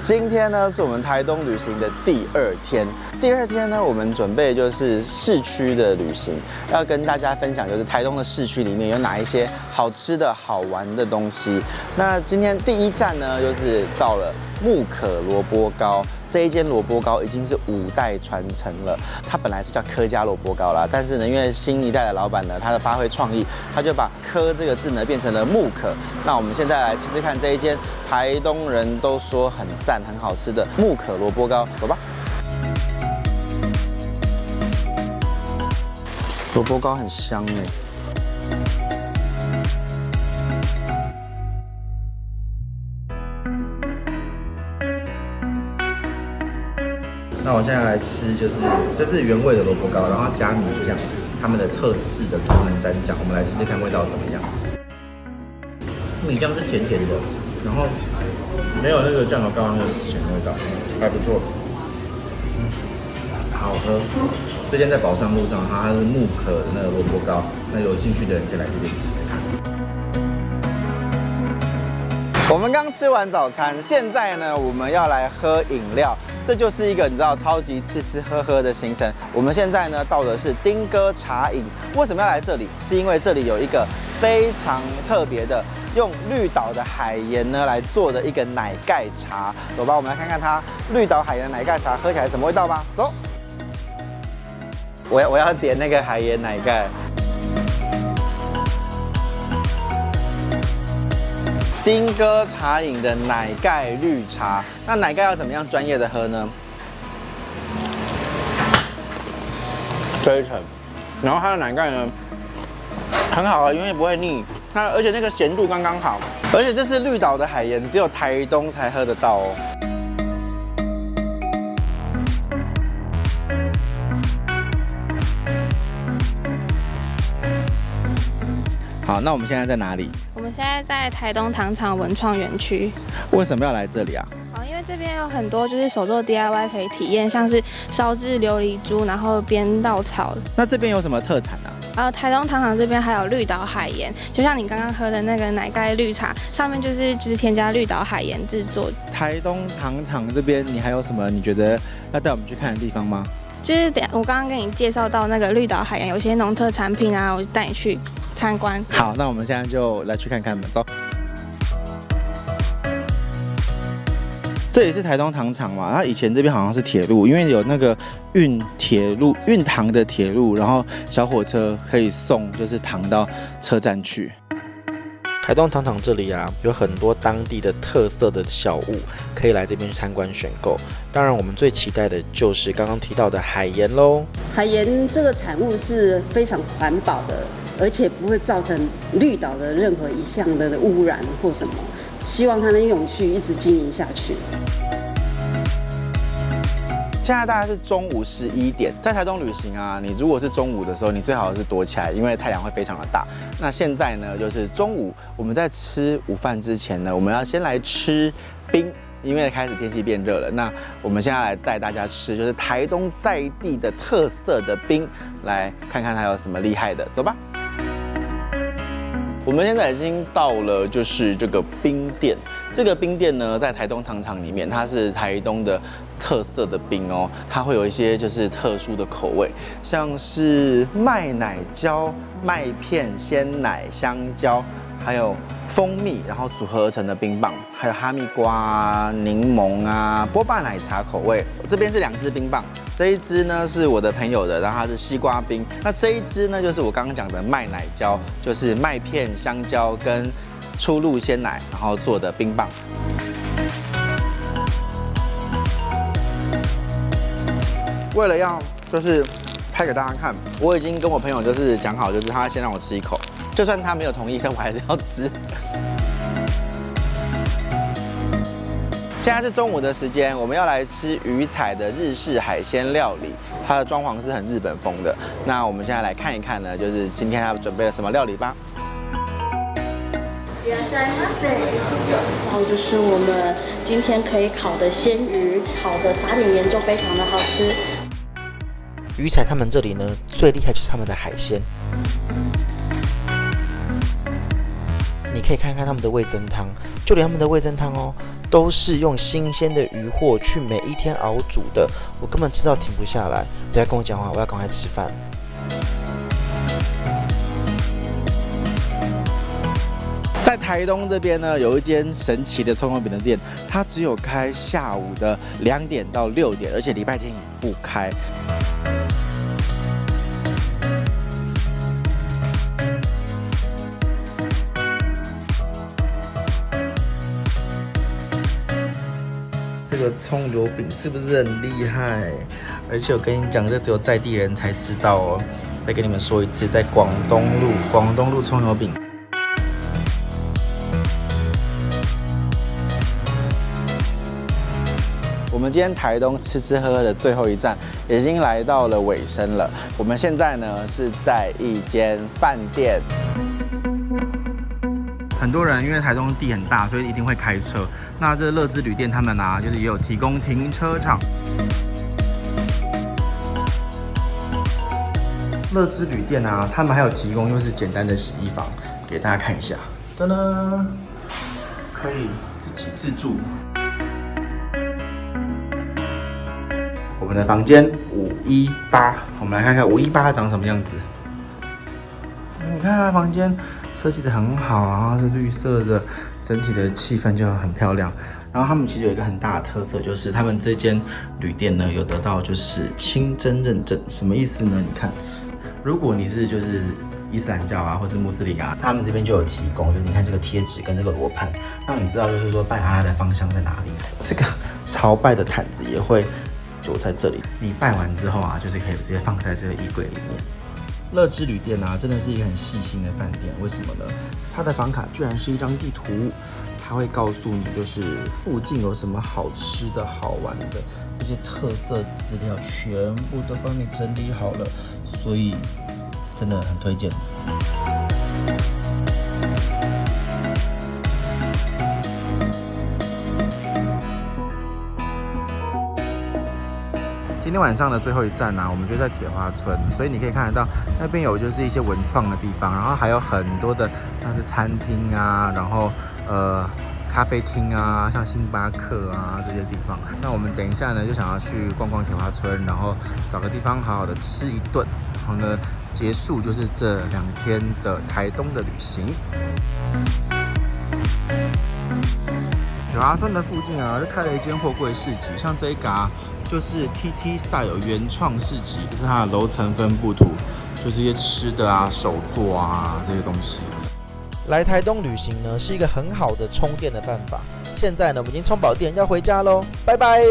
今天呢是我们台东旅行的第2天。第2天呢，我们准备就是市区的旅行，要跟大家分享就是台东的市区里面有哪一些好吃的好玩的东西。那今天第1站呢，就是到了木可萝卜糕。这一间萝卜糕已经是5代传承了，它本来是叫柯家萝卜糕啦，但是呢，因为新一代的老板呢，他的发挥创意，他就把柯这个字呢变成了木可。那我们现在来吃吃看这一间台东人都说很赞、很好吃的木可萝卜糕，走吧。萝卜糕很香哎。那我现在来吃，这是原味的萝卜糕，然后加米酱，他们的特制的图门蘸酱，我们来吃吃看味道怎么样。米酱是甜甜的，然后没有那个酱油膏那个死咸的味道，还不错，好喝。这间在宝山路上，它是木可的那个萝卜糕，那有兴趣的人可以来这边吃吃看。我们刚吃完早餐，现在呢，我们要来喝饮料。这就是一个你知道超级吃吃喝喝的行程。我们现在呢到的是丁哥茶饮。为什么要来这里？是因为这里有一个非常特别的，用绿岛的海盐呢来做的一个奶盖茶。走吧，我们来看看它绿岛海盐奶盖茶喝起来什么味道吧。走，我要点那个海盐奶盖。丁哥茶饮的奶盖绿茶，那奶盖要怎么样专业的喝呢？这一层，然后它的奶盖呢很好啊，因为不会腻，而且那个咸度刚刚好，而且这是绿岛的海盐，只有台东才喝得到哦。好，那我们现在在哪里？我们现在在台东糖厂文创园区。为什么要来这里啊？因为这边有很多就是手做 DIY 可以体验，像是烧制琉璃珠，然后编稻草。那这边有什么特产啊？台东糖厂这边还有绿岛海盐，就像你刚刚喝的那个奶盖绿茶，上面就是添加绿岛海盐制作。台东糖厂这边你还有什么你觉得要带我们去看的地方吗？就是我刚刚跟你介绍到那个绿岛海盐有些农特产品啊，我就带你去参观。好，那我们现在就来去看看吧，走。这里是台东糖厂嘛，它以前这边好像是铁路，因为有那个运糖的铁路，然后小火车可以送就是糖到车站去。台东糖厂这里啊，有很多当地的特色的小物，可以来这边去参观选购。当然，我们最期待的就是刚刚提到的海盐喽。海盐这个产物是非常环保的，而且不会造成绿岛的任何一项的污染或什么。希望它能永续一直经营下去。现在大概是中午11点，在台东旅行啊，你如果是中午的时候，你最好是躲起来，因为太阳会非常的大。那现在呢，就是中午我们在吃午饭之前呢，我们要先来吃冰，因为开始天气变热了。那我们现在来带大家吃，就是台东在地的特色的冰，来看看它有什么厉害的，走吧。我们现在已经到了，就是这个冰店。这个冰店呢，在台东糖厂里面，它是台东的特色的冰哦。它会有一些就是特殊的口味，像是麦奶胶、麦片、鲜奶、香蕉，还有蜂蜜，然后组合而成的冰棒，还有哈密瓜啊、柠檬啊、波霸奶茶口味。这边是2支冰棒。这一支呢是我的朋友的，然后它是西瓜冰。那这一支呢就是我刚刚讲的麦奶胶，就是麦片、香蕉跟初露鲜奶，然后做的冰棒。为了要就是拍给大家看，我已经跟我朋友就是讲好，就是他先让我吃1口，就算他没有同意，但我还是要吃。现在是中午的时间，我们要来吃鱼彩的日式海鲜料理，它的装潢是很日本风的。那我们现在来看一看呢，就是今天他准备了什么料理吧。然后就是我们今天可以烤的鲜鱼，烤的撒点盐就非常的好吃。鱼彩他们这里呢，最厉害就是他们的海鲜。你你可以看看他们的味噌汤，就连他们的味噌汤哦，都是用新鲜的鱼货去每一天熬煮的，我根本吃到停不下来。不要跟我讲话，我要赶快吃饭。在台东这边呢，有一间神奇的葱油饼的店，它只有开下午的2点到6点，而且礼拜天也不开。这个葱油饼是不是很厉害？而且我跟你讲，这只有在地人才知道哦。再跟你们说一次，在广东路葱油饼。我们今天台东吃吃喝喝的最后一站已经来到了尾声了。我们现在呢是在一间饭店。很多人因为台东地很大，所以一定会开车。那这乐之旅店他们啊，就是也有提供停车场。乐之旅店啊，他们还有提供就是简单的洗衣房，给大家看一下。噔噔，可以自己自助。我们的房间518，我们来看看518长什么样子。你看它房间设计的很好啊，是绿色的，整体的气氛就很漂亮。然后他们其实有一个很大的特色，就是他们这间旅店呢有得到就是清真认证，什么意思呢？你看，如果你是就是伊斯兰教啊，或是穆斯林啊，他们这边就有提供，就是你看这个贴纸跟这个罗盘，让你知道就是说拜阿拉的方向在哪里。这个朝拜的毯子也会就在这里，你拜完之后啊，就是可以直接放在这个衣柜里面。乐之旅店啊，真的是一个很细心的饭店。为什么呢？它的房卡居然是一张地图，它会告诉你就是附近有什么好吃的好玩的，这些特色资料全部都帮你整理好了，所以真的很推荐。今天晚上的最后一站呢，我们就在铁花村，所以你可以看得到那边有就是一些文创的地方，然后还有很多的像是餐厅啊，然后咖啡厅啊，像星巴克啊这些地方。那我们等一下呢就想要去逛逛铁花村，然后找个地方好好的吃一顿，然后呢结束就是这2天的台东的旅行。铁花村的附近啊，就开了一间货柜市集，像这一个就是 TT Style 原创市集，这是它的楼层分布图，就是一些吃的啊、手作啊这些东西。来台东旅行呢，是一个很好的充电的办法。现在呢，我们已经充饱电，要回家喽，拜拜。